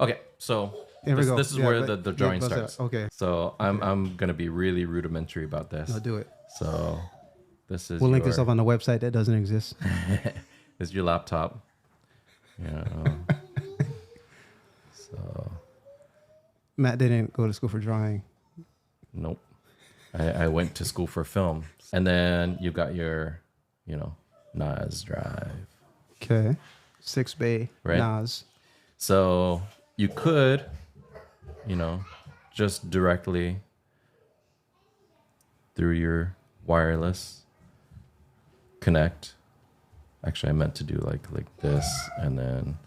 Okay, so Here we go. this is Yeah, where but- the drawing yeah, starts. okay. So I'm gonna be really rudimentary about this. No, do it. So this is We'll link this up on the website that doesn't exist. this is your laptop. Yeah. So Matt didn't go to school for drawing. nope. I went to school for film, and then you got your, NAS drive. Okay. 6-bay Right. NAS. So you could, just directly through your wireless connect. Actually, I meant to do like this and then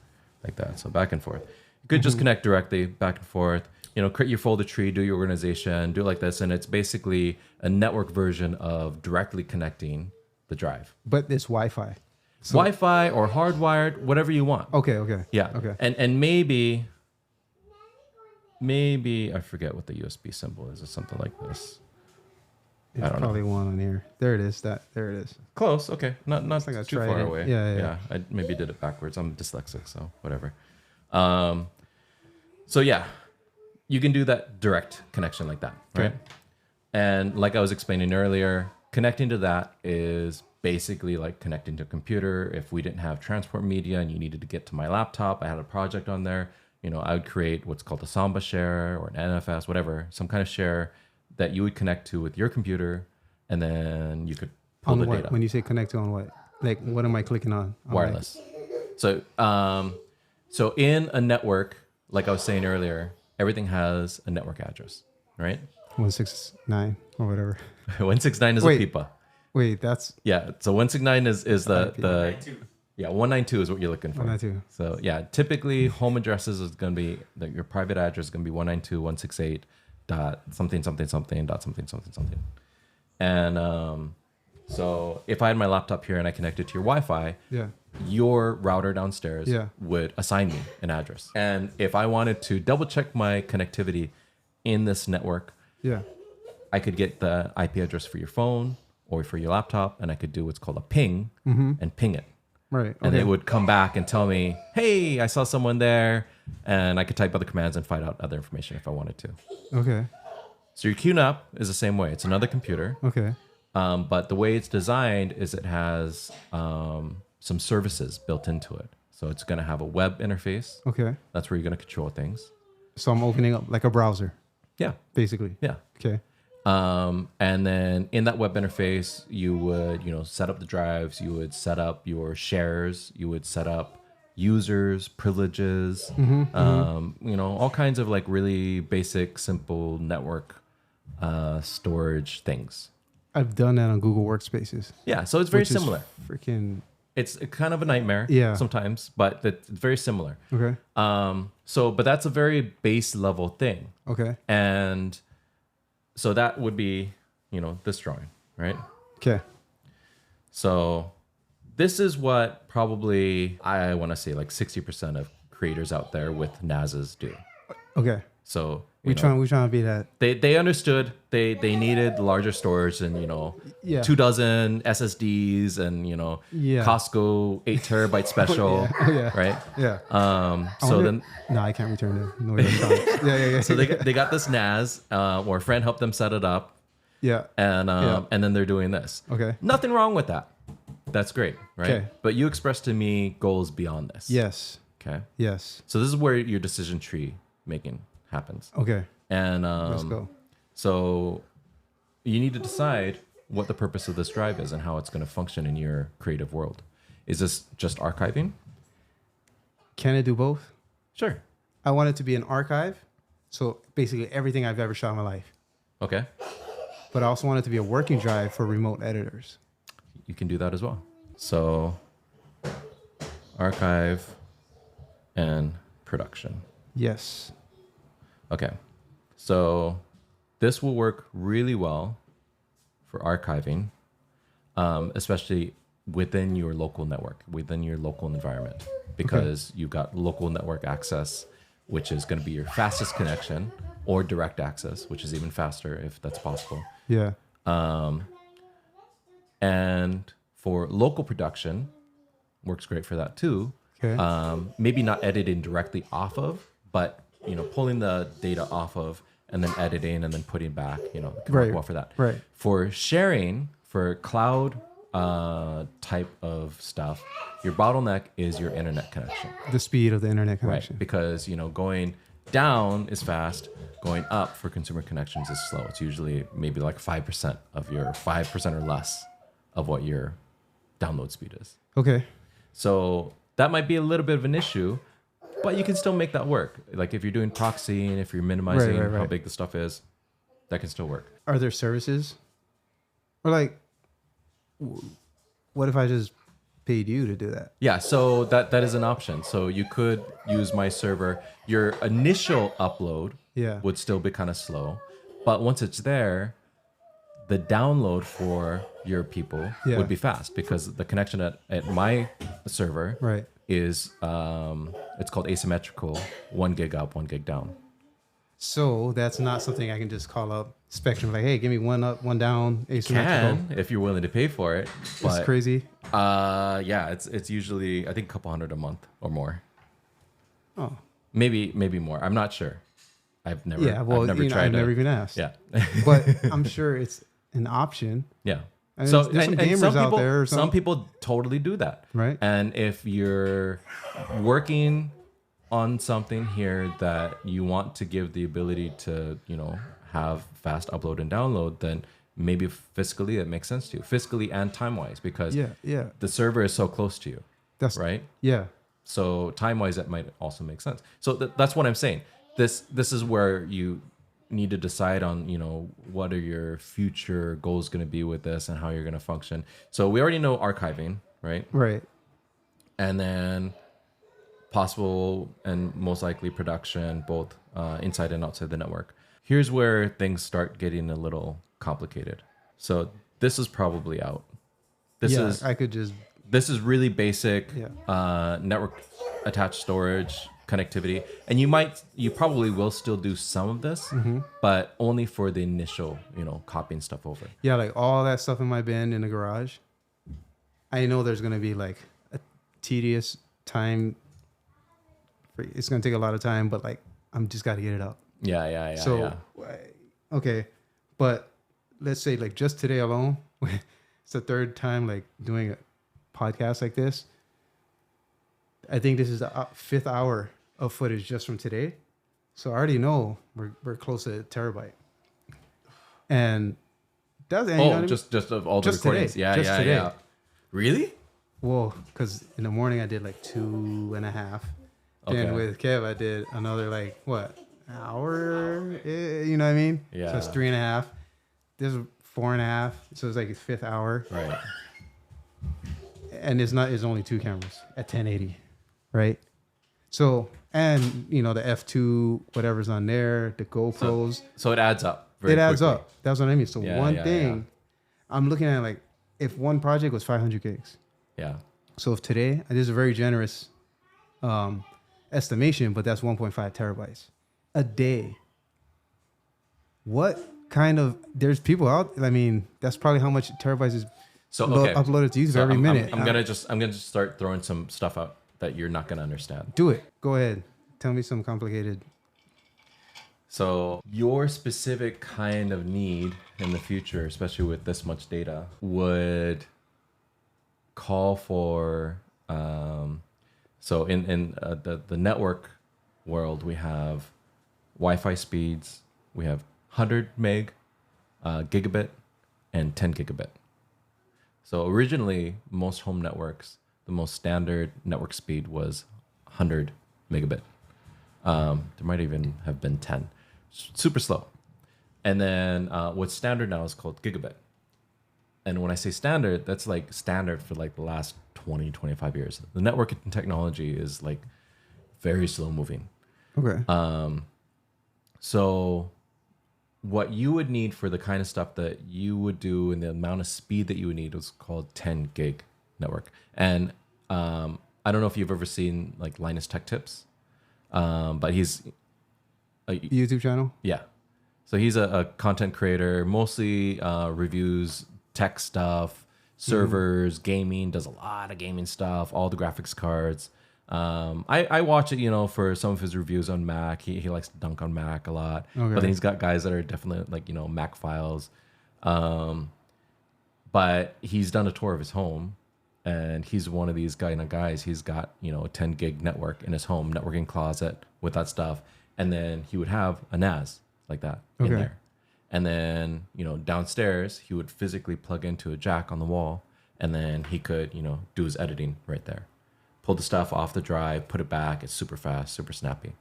like that. So back and forth. You could just connect directly back and forth. Create your folder tree, do your organization, do it like this, and it's basically a network version of directly connecting the drive. But it's Wi-Fi. So, Wi-Fi or hardwired, whatever you want. okay. Yeah. Okay. And maybe I forget what the USB symbol is. It's something like this. There's probably one on here. There it is. There it is. Close. Okay. Not like I too tried far it. away. Yeah. I maybe did it backwards. I'm dyslexic, so whatever. So yeah, you can do that direct connection like that, right? Okay. And like I was explaining earlier, connecting to that is basically like connecting to a computer. If we didn't have transport media and you needed to get to my laptop, I had a project on there, I would create what's called a Samba share or an NFS, whatever, some kind of share that you would connect to with your computer, and then you could pull the data. When you say connect to on what? Like, what am I clicking on? Wireless. So in a network, like I was saying earlier, everything has a network address, right? 169 or whatever. 169 is Wait. a PIPA. Wait, that's Yeah, so 169 is the 192. yeah, 192 is what you're looking for. 192. So yeah, typically home addresses is going to be your private address is going to be 192.168 dot something something something dot something something something. And so if I had my laptop here and I connected to your Wi-Fi, yeah. your router downstairs Yeah. would assign me an address. And if I wanted to double check my connectivity in this network, Yeah. I could get the IP address for your phone or for your laptop, and I could do what's called a ping and ping it. Right. And Okay. it would come back and tell me, hey, I saw someone there. And I could type other commands and find out other information if I wanted to. Okay. So your QNAP is the same way. It's another computer. Okay. But the way it's designed is it has some services built into it. So it's going to have a web interface. Okay. That's where you're going to control things. So I'm opening up like a browser, Yeah. basically. Yeah. Okay. And then in that web interface, you would, set up the drives, you would set up your shares, you would set up users, privileges, all kinds of like really basic, simple network storage things. I've done that on Google Workspaces. Yeah, so it's very which is similar. Freaking. It's kind of a nightmare Yeah. sometimes, but it's very similar. Okay. But that's a very base level thing. Okay. And so that would be, this drawing, right? Okay. So this is what probably I want to say like 60% of creators out there with NASs do. Okay. So We trying to be that. they understood they needed larger storage and Yeah. 24 SSDs and Yeah. Costco 8 terabyte special, Yeah. right? Yeah. So wonder- then No, I can't return the noise electronics. Yeah. so they got this NAS or a friend helped them set it up Yeah. and Yeah. and then they're doing this. Okay. Nothing wrong with that. That's great, right? Okay. But you expressed to me goals beyond this. Yes. Okay. Yes. So this is where your decision tree making happens. Okay. And Let's go. so you need to decide what the purpose of this drive is and how it's going to function in your creative world. Is this just archiving? Can it do both? Sure. I want it to be an archive. So basically everything I've ever shot in my life. Okay. But I also want it to be a working drive for remote editors. You can do that as well. So archive and production. Yes. Okay. So this will work really well for archiving, especially within your local network, within your local environment, because you've got local network access, which is going to be your fastest connection, or direct access, which is even faster if that's possible. Yeah. And for local production, works great for that too. Okay. Maybe not editing directly off of, but pulling the data off of and then editing and then putting back, can Right. work well for that. Right. For sharing, for cloud type of stuff, your bottleneck is your internet connection. The speed of the internet Right. connection. Because, going down is fast, going up for consumer connections is slow. It's usually maybe like 5% of your 5% or less of what your download speed is. Okay. So that might be a little bit of an issue, but you can still make that work. Like if you're doing proxy and if you're minimizing how Right. big the stuff is, that can still work. Are there services? Or like, what if I just paid you to do that? Yeah, so that is an option. So you could use my server. Your initial upload would still be kind of slow, but once it's there, the download for your people would be fast because the connection at my server is it's called asymmetrical, 1 gig up, 1 gig down. So that's not something I can just call up Spectrum like, hey, give me 1 up, 1 down, asymmetrical. Can if you're willing to pay for it. But, it's crazy. Yeah, it's usually I think a couple $100 a month or more. Oh, maybe more. I'm not sure. I've never tried I've never even asked. Yeah, but I'm sure it's an option. Yeah. I mean, there's some gamers out there. Some people totally do that. Right. And if you're working on something here that you want to give the ability to, have fast upload and download, then maybe fiscally it makes sense to you, fiscally and time-wise, because the server is so close to you. That's right. Yeah. So time-wise, that might also make sense. So that's what I'm saying. This is where you need to decide on, what are your future goals going to be with this and how you're going to function. So we already know archiving, right? Right. And then possible and most likely production, both inside and outside the network. Here's where things start getting a little complicated. So this is probably out. This is really basic network attached storage connectivity, and you probably will still do some of this, but only for the initial, copying stuff over. Yeah, like all that stuff in my bin in the garage. I know there's gonna be like a tedious time. It's gonna take a lot of time, but like I'm just got to get it up. Yeah. So, okay, but let's say like just today alone, it's the third time like doing a podcast like this. I think this is the 5th hour of footage just from today. So I already know we're close to a terabyte. And that's just of all the recordings. Today. Yeah. Really? Well, because in the morning I did like 2.5. Then with Kev I did another like hour. You know what I mean? Yeah. So it's 3.5. This is 4.5. So it's like his 5th hour. Right. And it's only 2 cameras at 1080. Right. So, and the F2, whatever's on there, the GoPros. So it adds up. It adds up. That's what I mean. So I'm looking at like, if one project was 500 gigs. Yeah. So if today, this is a very generous estimation, but that's 1.5 terabytes a day. What kind of, there's people out, I mean, that's probably how much terabytes is uploaded to YouTube every minute. I'm gonna just start throwing some stuff out that you're not gonna understand. Do it. Go ahead. Tell me some complicated. So your specific kind of need in the future, especially with this much data, would call for. So in the network world, we have Wi-Fi speeds. We have 100 meg, gigabit, and 10 gigabit. So originally, most home networks, the most standard network speed was 100 megabit. There might even have been 10. Super slow. And then what's standard now is called gigabit. And when I say standard, that's like standard for like the last 20, 25 years. The networking technology is like very slow moving. Okay. So what you would need for the kind of stuff that you would do and the amount of speed that you would need was called 10 gig network. And I don't know if you've ever seen like Linus Tech Tips, but he's a YouTube channel. Yeah. So he's a content creator, mostly reviews tech stuff, servers, gaming, does a lot of gaming stuff, all the graphics cards. I watch it, for some of his reviews on Mac. He likes to dunk on Mac a lot. Okay. But then he's got guys that are definitely like, Mac files. But he's done a tour of his home, and he's one of these guys. He's got, a 10 gig network in his home, networking closet with that stuff. And then he would have a NAS like that in Okay. there. And then, downstairs, he would physically plug into a jack on the wall, and then he could, do his editing right there. Pull the stuff off the drive, put it back. It's super fast, super snappy.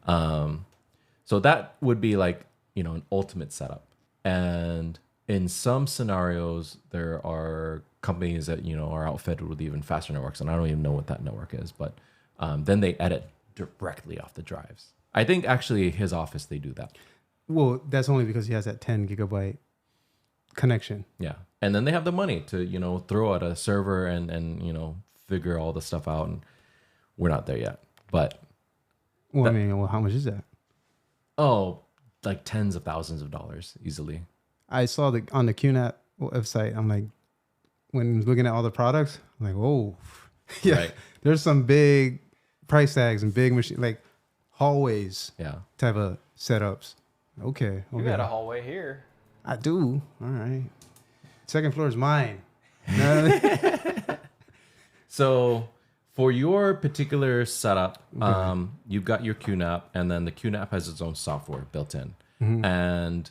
So that would be like, an ultimate setup. And in some scenarios, there are companies that, are outfitted with even faster networks. And I don't even know what that network is, but then they edit directly off the drives. I think actually his office, they do that. Well, that's only because he has that 10 gigabyte connection. Yeah. And then they have the money to, throw at a server and figure all the stuff out. And we're not there yet. But Well, how much is that? like tens of thousands of dollars easily. I saw on the QNAP website, I'm like, when looking at all the products, I'm like, oh, yeah, Right. There's some big price tags and big machine, like hallways Yeah. type of setups. Okay. You got a hallway here. I do. All right. Second floor is mine. So for your particular setup, you've got your QNAP, and then the QNAP has its own software built in. And,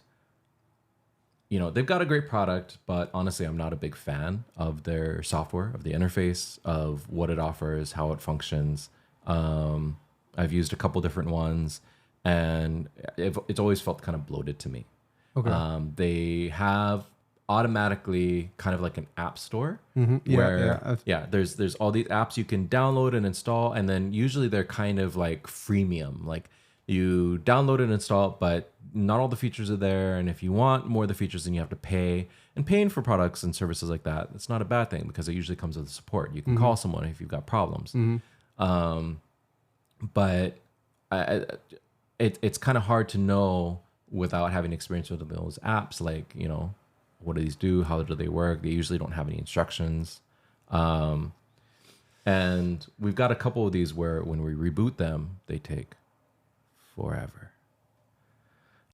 they've got a great product, but honestly, I'm not a big fan of their software, of the interface, of what it offers, how it functions. I've used a couple different ones, and it's always felt kind of bloated to me. Okay. They have automatically kind of like an app store Yeah, where yeah. there's all these apps you can download and install, and then usually they're kind of like freemium, like you download and install it, but not all the features are there, and if you want more of the features, then you have to pay. And paying for products and services like that, it's not a bad thing because it usually comes with support. You can call someone if you've got problems. But it's kind of hard to know without having experience with those apps, like, what do these do? How do they work? They usually don't have any instructions. And we've got a couple of these where when we reboot them, they take forever.